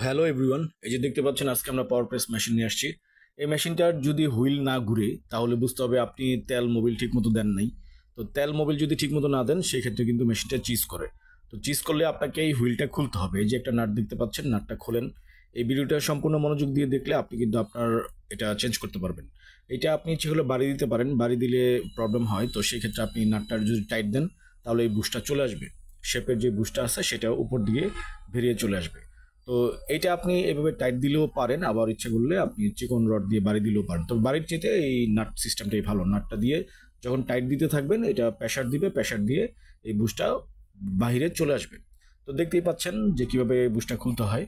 Hello everyone, এই যে দেখতে পাচ্ছেন আজকে আমরা পাওয়ার প্রেস মেশিন নিয়ে আসছি। এই মেশিনটার যদি হুইল না ঘুরে তাহলে বুঝতে হবে আপনি তেল মোবিল ঠিক মতো দেন নাই। তো তেল মোবিল যদি ঠিক মতো না দেন সেক্ষেত্রে কিন্তু মেশিনটা চিজ করে। তো চিজ করলে আপনাকে এই হুইলটা খুলতে হবে। এই যে একটা নাট দেখতে পাচ্ছেন, নাটটা খোলেন। এই ভিডিওটা সম্পূর্ণ মনোযোগ দিয়ে দেখলে আপনি কিন্তু আপনার এটা চেঞ্জ করতে পারবেন। এটা আপনি ইচ্ছে হলে বাড়ি দিতে পারেন, বাড়ি দিলে প্রবলেম হয়। তো সেই ক্ষেত্রে আপনি নাটটার যদি টাইট দেন তাহলে এই বুশটা চলে আসবে। শেপের যে বুশটা আছে সেটা উপর দিকে বেরিয়ে চলে আসবে। তো এইটা আপনি এভাবে টাইট দিলেও পারেন, আবার ইচ্ছে করলে আপনি চিকন রড দিয়ে বাড়ি দিলেও পারেন। তো বাড়ির চেয়ে এই নাট সিস্টেমটাই ভালো। নাটটা দিয়ে যখন টাইট দিতে থাকবেন এটা প্রেশার দিবে, প্রেশার দিয়ে এই বুশটা বাহিরে চলে আসবে। তো দেখতেই পাচ্ছেন যে কিভাবে বুশটা খুলতে হয়।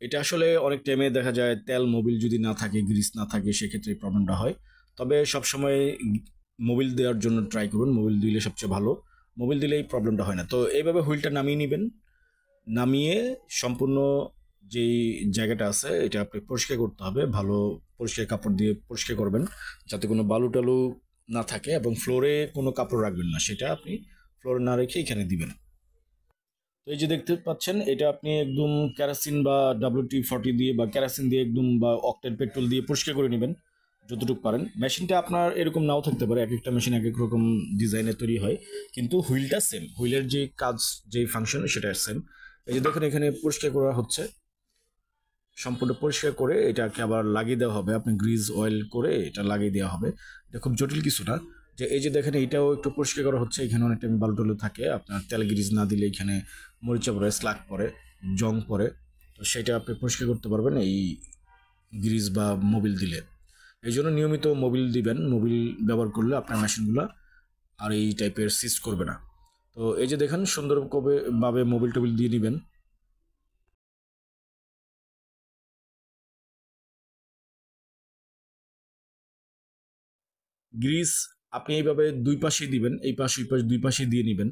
এটা আসলে অনেক টাইমে দেখা যায় তেল মোবিল যদি না থাকে, গ্রিস না থাকে, সেক্ষেত্রে এই প্রবলেমটা হয়। তবে সবসময় মোবিল দেওয়ার জন্য ট্রাই করুন, মোবিল দিলে সবচেয়ে ভালো। মোবিল দিলে এই প্রবলেমটা হয় না। তো এইভাবে হুইলটা নামিয়ে নেবেন। নামিয়ে সম্পূর্ণ যেই জায়গাটা আছে এটা আপনি পরিষ্কার করতে হবে। ভালো পরিষ্কার কাপড় দিয়ে পরিষ্কার করবেন, যাতে কোনো বালু টালু না থাকে, এবং ফ্লোরে কোনো কাপড় রাখবেন না, সেটা আপনি ফ্লোরে না রেখে এখানে দিবেন। তো এই যে দেখতে পাচ্ছেন এটা আপনি একদম কেরাসিন বা WD-40 দিয়ে বা কেরাসিন দিয়ে একদম বা অকটেন পেট্রোল দিয়ে পরিষ্কার করে নেবেন যতটুকু পারেন। মেশিনটা আপনার এরকম নাও থাকতে পারে, এক একটা মেশিন এক এক রকম ডিজাইনে তৈরি হয়, কিন্তু হুইলটা সেম। হুইলের যে কাজ, যে ফাংশন, সেটা সেম। এই যে দেখেন এখানে পরিষ্কার করা হচ্ছে। সম্পূর্ণ পরিষ্কার করে এটাকে আবার লাগিয়ে দেওয়া হবে। আপনি গ্রিজ অয়েল করে এটা লাগিয়ে দেওয়া হবে। এটা খুব জটিল কিছু না। যে এই যে দেখেন এইটাও একটু পরিষ্কার করা হচ্ছে। এখানে অনেক টাইম বালু টালু থাকে, আপনার তেল গ্রিজ না দিলে এখানে মরিচা পড়ে, স্লাগ পড়ে, জং পড়ে। তো সেটা আপনি পরিষ্কার করতে পারবেন এই গ্রিজ বা মোবিল দিলে। এই জন্য নিয়মিত মোবিল দিবেন। মোবিল ব্যবহার করলে আপনার মেশিনগুলো আর এই টাইপের সিস্ট করবে না। তো এই যে দেখেন সুন্দরভাবে মোবিল টোবিল দিয়ে নেবেন। গ্রিস আপনি এইভাবে দুই পাশেই দিবেন, এই পাশ ওই পাশ দুই পাশেই দিয়ে নেবেন।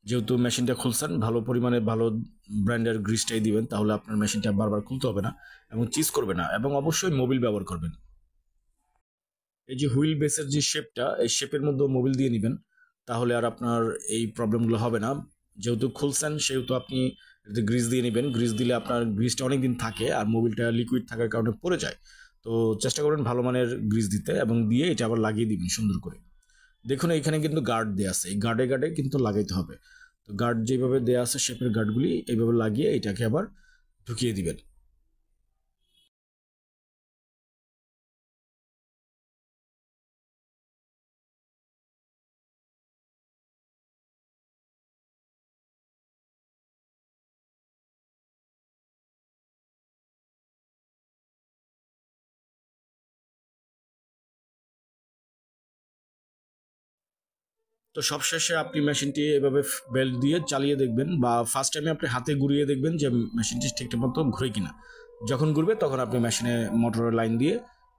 যেহেতু মেশিনটা খুলছেন, ভালো পরিমাণে ভালো ব্র্যান্ডের গ্রিসটাই দিবেন, তাহলে আপনার মেশিনটা বারবার খুলতে হবে না এবং চিজ করবে না। এবং অবশ্যই মোবিল ব্যবহার করবেন। এই যে হুইল বেসের যে শেপটা, এই শেপের মধ্যে মোবিল দিয়ে নেবেন, তাহলে আর আপনার এই প্রবলেমগুলো হবে না। যেহেতু খুলছেন সেহেতু আপনি গ্রিস দিয়ে নেবেন। গ্রিস দিলে আপনার গ্রিসটা অনেক দিন থাকে, আর মোবিলটা লিকুইড থাকার কারণে পড়ে যায়। তো চেষ্টা করবেন ভালো মানের গ্রিস দিতে, এবং দিয়ে এটা আবার লাগিয়ে দিবেন সুন্দর করে। দেখুন এখানে কিন্তু গার্ড দেওয়া আছে, এই গার্ডে গার্ডে কিন্তু লাগাইতে হবে। তো গার্ড যেভাবে দেওয়া আছে শেপের গার্ডগুলি এইভাবে লাগিয়ে এটাকে আবার ঢুকিয়ে দিবেন। তো সবশেষে আপনি মেশিনটি এভাবে বেল্ট দিয়ে চালিয়ে দেখবেন, বা ফার্স্ট টাইমে আপনি হাতে ঘুরিয়ে দেখবেন যে মেশিনটি ঠিকঠাক মতো ঘুরে কিনা। যখন ঘুরবে তখন আপনি মেশিনে মোটরের লাইন দিয়ে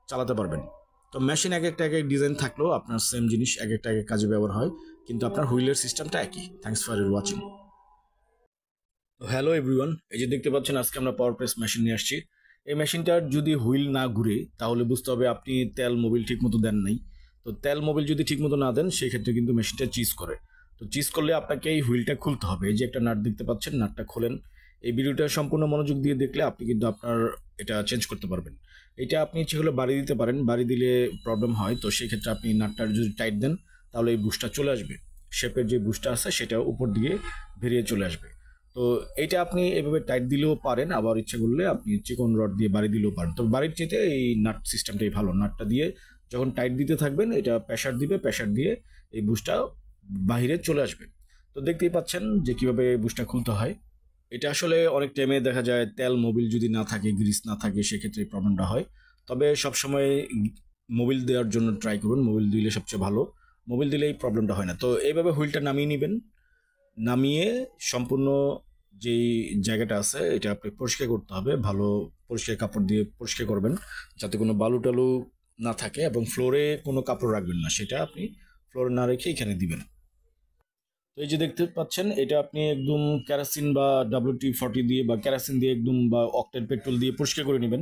চালাতে পারবেন। তো মেশিন এক একটা এক এক ডিজাইন থাকলেও আপনার সেম জিনিস এক একটা এক এক কাজে ব্যবহার হয়, কিন্তু আপনার হুইলের সিস্টেমটা একই। Thanks for your watching. Hello everyone, এই যে দেখতে পাচ্ছেন আজকে আমরা পাওয়ার প্রেস মেশিন নিয়ে আসছি। এই মেশিনটার যদি হুইল না ঘুরে তাহলে বুঝতে হবে আপনি তেল মোবিল ঠিক মতো দেন নাই। তো তেল মোবিল যদি ঠিক মতো না দেন সেক্ষেত্রে কিন্তু মেশিনটা চিজ করে। তো চিজ করলে আপনাকে এই হুইলটা খুলতে হবে। এই যে একটা নাট দেখতে পাচ্ছেন, নাটটা খোলেন। এই ভিডিওটা সম্পূর্ণ মনোযোগ দিয়ে দেখলে আপনি কিন্তু আপনার এটা চেঞ্জ করতে পারবেন। এটা আপনি ইচ্ছে হলে বাড়ি দিতে পারেন, বাড়ি দিলে প্রবলেম হয়। তো সেই ক্ষেত্রে আপনি নাটটার যদি টাইট দেন তাহলে এই বুশটা চলে আসবে। শেপের যে বুশটা আছে সেটা উপর দিকে বেরিয়ে চলে আসবে। তো এইটা আপনি এভাবে টাইট দিলেও পারেন, আবার ইচ্ছে করলে আপনি চিকন রড দিয়ে বাড়ি দিলেও পারেন। তো বাড়ির চেয়ে এই নাট সিস্টেমটাই ভালো। নাটটা দিয়ে যখন টাইট দিতে থাকবেন এটা প্রেশার দিবে, প্রেশার দিয়ে এই বুশটা বাহিরে চলে আসবে। তো দেখতেই পাচ্ছেন যে কিভাবে বুশটা খুলতে হয়। এটা আসলে অনেক টাইমে দেখা যায় তেল মোবিল যদি না থাকে, গ্রিস না থাকে, সেক্ষেত্রে এই প্রবলেমটা হয়। তবে সবসময় মোবিল দেওয়ার জন্য ট্রাই করুন, মোবিল দিলে সবচেয়ে ভালো। মোবিল দিলে এই প্রবলেমটা হয় না। তো এইভাবে হুইলটা নামিয়ে নেবেন। নামিয়ে সম্পূর্ণ যেই জায়গাটা আছে এটা আপনি পরিষ্কার করতে হবে। ভালো পরিষ্কার কাপড় দিয়ে পরিষ্কার করবেন, যাতে কোনো বালু টালু না থাকে, এবং ফ্লোরে কোনো কাপড় রাখবেন না, সেটা আপনি ফ্লোরে না রেখে এখানে দিবেন। তো এই যে দেখতে পাচ্ছেন এটা আপনি একদম কেরাসিন বা WD-40 দিয়ে বা কেরাসিন দিয়ে একদম বা অকটেন পেট্রোল দিয়ে পরিষ্কার করে নেবেন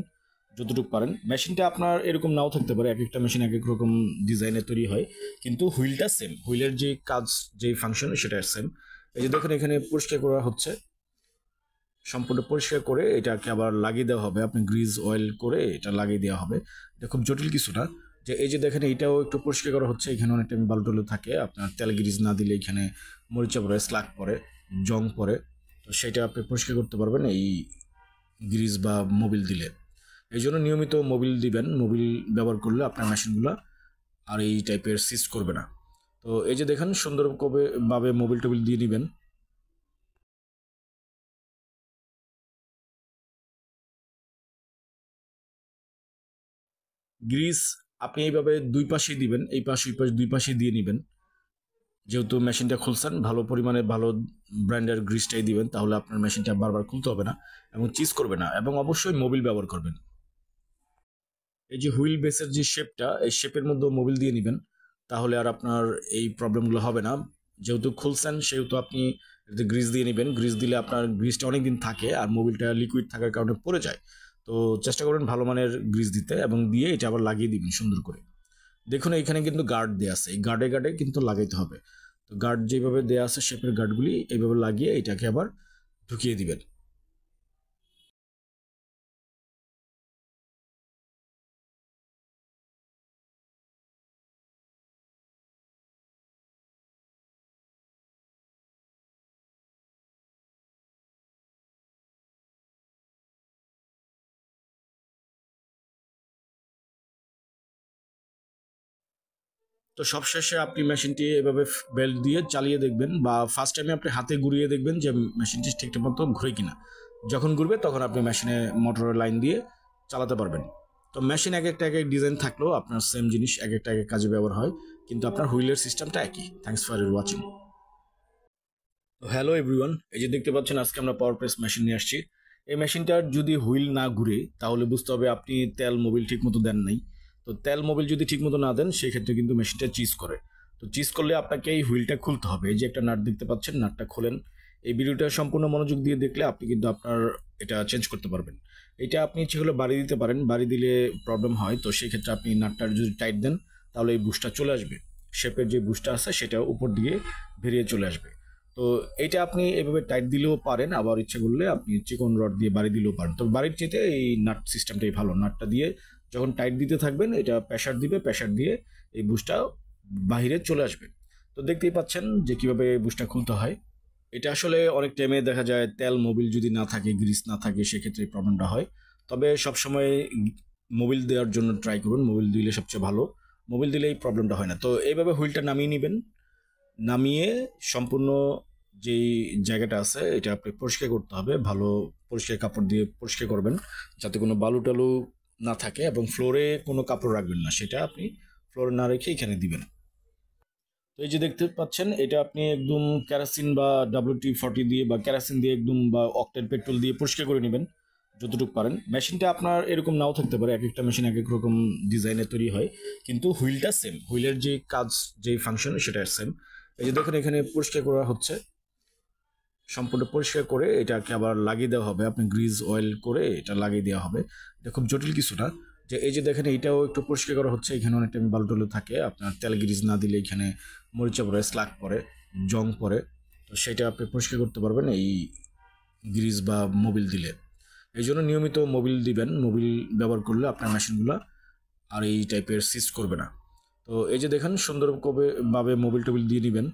যতটুকু পারেন। মেশিনটা আপনার এরকম নাও থাকতে পারে, এক একটা মেশিন এক এক রকম ডিজাইনে তৈরি হয়, কিন্তু হুইলটা সেম। হুইলের যে কাজ, যে ফাংশন, সেটা সেম। এই যে দেখেন এখানে পরিষ্কার করা হচ্ছে। সম্পূর্ণ পরিষ্কার করে এটাকে আবার লাগিয়ে দেওয়া হবে। আপনি গ্রিজ অয়েল করে এটা লাগিয়ে দেওয়া হবে। এটা খুব জটিল কিছু না। যে এই যে দেখেন এটাও একটু পরিষ্কার করা হচ্ছে। এখানে অনেক টাইম বালু টালু থাকে, আপনার তেল গ্রিজ না দিলে এখানে মরিচা পড়ে, স্লাগ পড়ে, জং পড়ে। তো সেটা আপনি পরিষ্কার করতে পারবেন এই গ্রিজ বা মোবিল দিলে। এই জন্য নিয়মিত মোবিল দিবেন। মোবিল ব্যবহার করলে আপনার মেশিনগুলো আর এই টাইপের সিস্ট করবে না। তো এই যে দেখেন সুন্দরভাবে মোবিল টোবিল দিয়ে নেবেন। গ্রিস আপনি এইভাবে দুই পাশেই দিবেন, এই পাশ ওই পাশ দুই পাশেই দিয়ে নেবেন। যেহেতু মেশিনটা খুলছেন, ভালো পরিমাণে ভালো ব্র্যান্ডের গ্রিসটাই দিবেন, তাহলে আপনার মেশিনটা বারবার খুলতে হবে না এবং চিজ করবে না, এবং অবশ্যই মোবিল ব্যবহার করবেন। এই যে হুইল বেসের যে শেপটা, এই শেপের মধ্যে মোবিল দিয়ে নেবেন, তাহলে আর আপনার এই প্রবলেমগুলো হবে না। যেহেতু খুলছেন সেহেতু আপনি গ্রিস দিয়ে নেবেন। গ্রিস দিলে আপনার গ্রিসটা অনেক দিন থাকে, আর মোবিলটা লিকুইড থাকার কারণে পড়ে যায়। তো চেষ্টা করবেন ভালো মানের গ্রিস দিতে, এবং দিয়ে এটা আবার লাগিয়ে দিবেন সুন্দর করে। দেখুন এখানে কিন্তু গার্ড দেওয়া আছে, এই গার্ডে গার্ডে কিন্তু লাগাইতে হবে। তো গার্ড যেভাবে দেওয়া আছে শেপের গার্ডগুলি এইভাবে লাগিয়ে এটাকে আবার ঢুকিয়ে দিবেন। তো সবশেষে আপনি মেশিনটি এভাবে বেল্ট দিয়ে চালিয়ে দেখবেন, বা ফার্স্ট টাইমে আপনি হাতে ঘুরিয়ে দেখবেন যে মেশিনটি ঠিকঠাক মতো ঘুরে কিনা। যখন ঘুরবে তখন আপনি মেশিনে মোটরের লাইন দিয়ে চালাতে পারবেন। তো মেশিন এক এক ডিজাইন থাকলেও আপনার সেম জিনিস এক একটা এক এক কাজে ব্যবহার হয়, কিন্তু আপনার হুইলের সিস্টেমটা একই। Thanks for your watching. তো হ্যালো এভরিওয়ান, এই যে দেখতে পাচ্ছেন আজকে আমরা পাওয়ার প্রেস মেশিন নিয়ে আসছি। এই মেশিনটার যদি হুইল না ঘুরে তাহলে বুঝতে হবে আপনি তেল মোবিল ঠিক মতো দেন নাই। তো তেল মোবিল যদি ঠিক মতো না দেন সেই ক্ষেত্রে কিন্তু মেশিনটা চিজ করে। তো চিজ করলে আপনাকে এই হুইলটা খুলতে হবে। এই যে একটা নাট দেখতে পাচ্ছেন, নাটটা খোলেন। এই ভিডিওটা সম্পূর্ণ মনোযোগ দিয়ে দেখলে আপনি কিন্তু আপনার এটা চেঞ্জ করতে পারবেন। এটা আপনি ইচ্ছে হলে বাড়ি দিতে পারেন, বাড়ি দিলে প্রবলেম হয়। তো সেই ক্ষেত্রে আপনি নাটটা যদি টাইট দেন তাহলে এই বুশটা চলে আসবে। শেপের যে বুশটা আছে সেটা উপর দিকে বেরিয়ে চলে আসবে। তো এটা আপনি এভাবে টাইট দিলেও পারেন, আবার ইচ্ছে করলে আপনি চিকন রড দিয়ে বাড়ি দিলেও পারেন। তবে বাড়ির চেয়ে এই নাট সিস্টেমটাই ভালো। নাটটা দিয়ে যখন টাইট দিতে থাকবেন এটা প্রেশার দিবে, প্রেশার দিয়ে এই বুশটা বাহিরে চলে আসবে। তো দেখতেই পাচ্ছেন যে কিভাবে এই বুশটা খুলতে হয়। এটা আসলে অনেক টাইমে দেখা যায় তেল মোবিল যদি না থাকে, গ্রিস না থাকে, সেক্ষেত্রে এই প্রবলেমটা হয়। তবে সবসময় মোবিল দেওয়ার জন্য ট্রাই করুন, মোবিল দিলে সবচেয়ে ভালো। মোবিল দিলে এই প্রবলেমটা হয় না। তো এইভাবে হুইলটা নামিয়ে নেবেন। নামিয়ে সম্পূর্ণ যেই জায়গাটা আছে এটা আপনি পরিষ্কার করতে হবে। ভালো পরিষ্কার কাপড় দিয়ে পরিষ্কার করবেন, যাতে কোনো বালু টালু না থাকে, এবং ফ্লোরে কোনো কাপড় রাখবেন না, সেটা আপনি ফ্লোরে না রেখে এখানে দিবেন। তো এই যে দেখতে পাচ্ছেন এটা আপনি একদম কেরোসিন বা WD-40 দিয়ে বা কেরোসিন দিয়ে একদম, বা অকটেন পেট্রোল দিয়ে পরিষ্কার করে নেবেন যতটুকু পারেন। মেশিনটা আপনার এরকম নাও থাকতে পারে, এক একটা মেশিন এক এক রকম ডিজাইনে তৈরি হয়, কিন্তু হুইলটা সেম। হুইলের যে কাজ, যে ফাংশন, সেটা সেম। এই যে দেখুন এখানে পরিষ্কার করা হচ্ছে। সম্পূর্ণ পরিষ্কার করে এটাকে আবার লাগিয়ে দেওয়া হবে। আপনি গ্রিজ অয়েল করে এটা লাগিয়ে দেওয়া হবে। এটা খুব জটিল কিছু না। যে এই যে দেখেন এটাও একটু পরিষ্কার করা হচ্ছে। এখানে অনেক টাইম বালু টালু থাকে, আপনার তেল গ্রিজ না দিলে এখানে মরিচা পড়ে, স্লাগ পড়ে, জং পড়ে। তো সেটা আপনি পরিষ্কার করতে পারবেন এই গ্রিজ বা মোবিল দিলে। এই জন্য নিয়মিত মোবিল দিবেন। মোবিল ব্যবহার করলে আপনার মেশিনগুলো আর এই টাইপের সিস্ট করবে না। তো এই যে দেখেন সুন্দরভাবে মোবিল টোবিল দিয়ে নেবেন।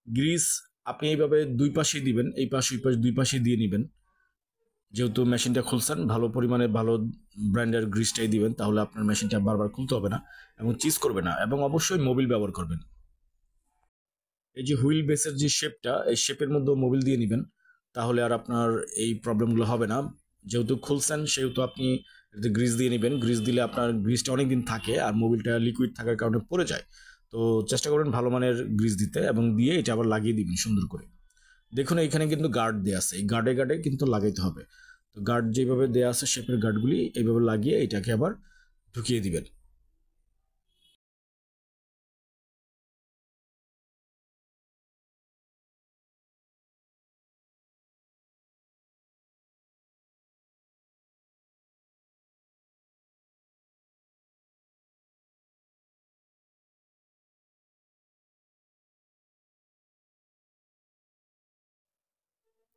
গ্রিস আপনি এইভাবে দুই পাশেই দিবেন, এই পাশ ওই পাশ দুই পাশেই দিয়ে নেবেন। যেহেতু মেশিনটা খুলছেন, ভালো পরিমাণে ভালো ব্র্যান্ডের গ্রিসটাই দিবেন, তাহলে আপনার মেশিনটা বারবার খুলতে হবে না এবং চিজ করবে না, এবং অবশ্যই মোবিল ব্যবহার করবেন। এই যে হুইল বেসের যে শেপটা, এই শেপের মধ্যে মোবিল দিয়ে নেবেন, তাহলে আর আপনার এই প্রবলেমগুলো হবে না। যেহেতু খুলছেন সেহেতু আপনি গ্রিস দিয়ে নেবেন। গ্রিস দিলে আপনার গ্রিসটা অনেক দিন থাকে, আর মোবিলটা লিকুইড থাকার কারণে পড়ে যায়। তো চেষ্টা করবেন ভালো মানের গ্রিস দিতে, এবং দিয়ে এটা আবার লাগিয়ে দিবেন সুন্দর করে। দেখুন এখানে কিন্তু গার্ড দেওয়া আছে, এই গার্ডে গার্ডে কিন্তু লাগাইতে হবে। তো গার্ড যেভাবে দেওয়া আছে শেপের গার্ডগুলি এইভাবে লাগিয়ে এটাকে আবার ঢুকিয়ে দিবেন।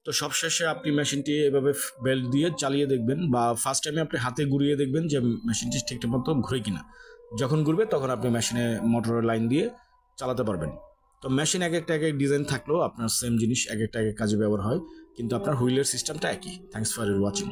তো সবশেষে আপনি মেশিনটি এভাবে বেল্ট দিয়ে চালিয়ে দেখবেন, বা ফার্স্ট টাইমে আপনি হাতে ঘুরিয়ে দেখবেন যে মেশিনটি ঠিকঠাক মতো ঘুরে কিনা। যখন ঘুরবে তখন আপনি মেশিনে মোটরের লাইন দিয়ে চালাতে পারবেন। তো মেশিন এক একটা ডিজাইন থাকলেও আপনার সেম জিনিস এক একটা কাজে ব্যবহার হয়, কিন্তু আপনার হুইলের সিস্টেমটা একই। Thanks for watching.